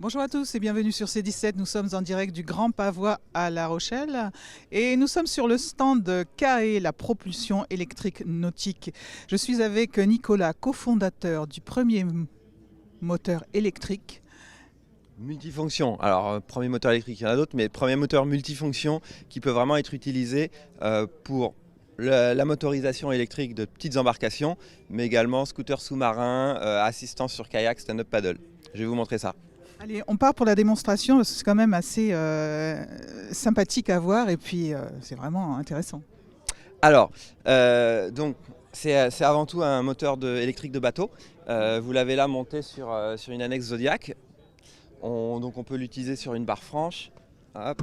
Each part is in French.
Bonjour à tous et bienvenue sur C17. Nous sommes en direct du Grand Pavois à La Rochelle et nous sommes sur le stand CAE, la propulsion électrique nautique. Je suis avec Nicolas, cofondateur du premier moteur électrique. Multifonction. Alors, premier moteur électrique, il y en a d'autres, mais premier moteur multifonction qui peut vraiment être utilisé pour la motorisation électrique de petites embarcations, mais également scooter sous-marin, assistance sur kayak, stand-up paddle. Je vais vous montrer ça. Allez, on part pour la démonstration parce que c'est quand même assez sympathique à voir et puis c'est vraiment intéressant. Alors, donc, c'est avant tout un moteur électrique de bateau. Vous l'avez là monté sur une annexe Zodiac. Donc on peut l'utiliser sur une barre franche. Hop,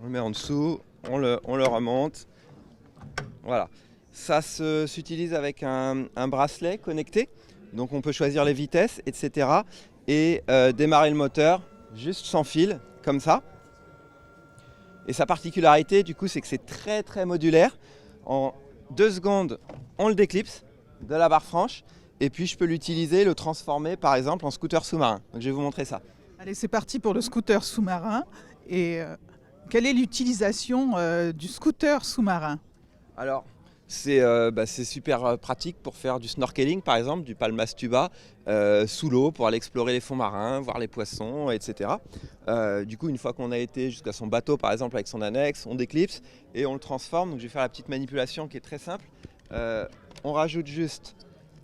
on le met en dessous, on le remonte. Voilà. Ça s'utilise avec un bracelet connecté. Donc on peut choisir les vitesses, etc. Et démarrer le moteur juste sans fil, comme ça. Et sa particularité, du coup, c'est que c'est très très modulaire. En 2 secondes, on le déclipse de la barre franche. Et puis je peux l'utiliser, le transformer par exemple en scooter sous-marin. Donc je vais vous montrer ça. Allez, c'est parti pour le scooter sous-marin. Et quelle est l'utilisation du scooter sous-marin? Alors, c'est super pratique pour faire du snorkeling, par exemple, du palmas tuba, sous l'eau, pour aller explorer les fonds marins, voir les poissons, etc. Du coup, une fois qu'on a été jusqu'à son bateau, par exemple, avec son annexe, on déclipse et on le transforme. Donc, je vais faire la petite manipulation qui est très simple. On rajoute juste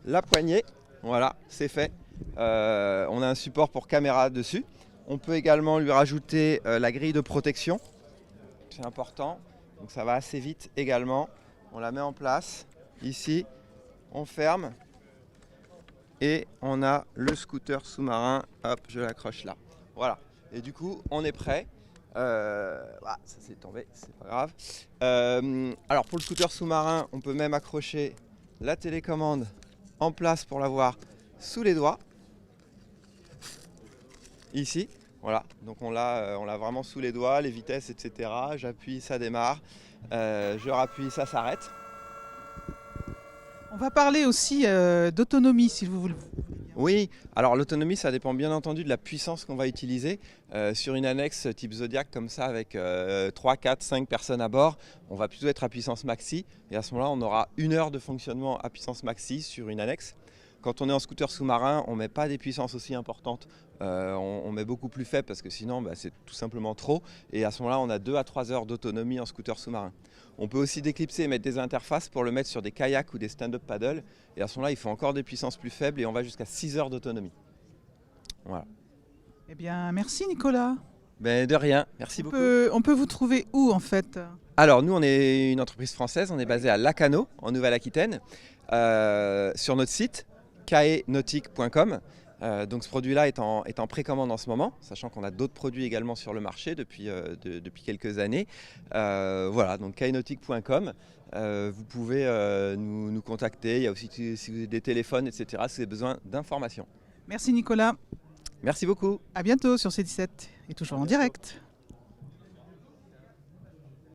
la poignée. Voilà, c'est fait. On a un support pour caméra dessus. On peut également lui rajouter la grille de protection. C'est important. Donc ça va assez vite également. On la met en place. Ici, on ferme. Et on a le scooter sous-marin. Hop, je l'accroche là. Voilà. Et du coup, on est prêt. Ça s'est tombé, c'est pas grave. Alors pour le scooter sous-marin, on peut même accrocher la télécommande en place pour l'avoir sous les doigts. Ici, voilà, donc on l'a vraiment sous les doigts, les vitesses, etc. J'appuie, ça démarre. Je rappuie, ça s'arrête. On va parler aussi d'autonomie, si vous voulez. Oui, alors l'autonomie, ça dépend bien entendu de la puissance qu'on va utiliser. Sur une annexe type Zodiac comme ça, avec 3, 4, 5 personnes à bord, on va plutôt être à puissance maxi. Et à ce moment-là, on aura 1 heure de fonctionnement à puissance maxi sur une annexe. Quand on est en scooter sous-marin, on ne met pas des puissances aussi importantes. On met beaucoup plus faible parce que sinon, c'est tout simplement trop. Et à ce moment-là, on a 2 à 3 heures d'autonomie en scooter sous-marin. On peut aussi déclipser et mettre des interfaces pour le mettre sur des kayaks ou des stand-up paddle. Et à ce moment-là, il faut encore des puissances plus faibles et on va jusqu'à 6 heures d'autonomie. Voilà. Eh bien, merci Nicolas. De rien, merci beaucoup. On peut vous trouver où en fait? Alors nous, on est une entreprise française, on est basé à Lacanau, en Nouvelle-Aquitaine, sur notre site caenautique.com. Donc ce produit-là est en précommande en ce moment, sachant qu'on a d'autres produits également sur le marché depuis quelques années. Voilà, donc caenautique.com. Vous pouvez nous contacter. Il y a aussi si vous avez des téléphones, etc. si vous avez besoin d'informations. Merci Nicolas. Merci beaucoup. À bientôt sur C17 et toujours en direct.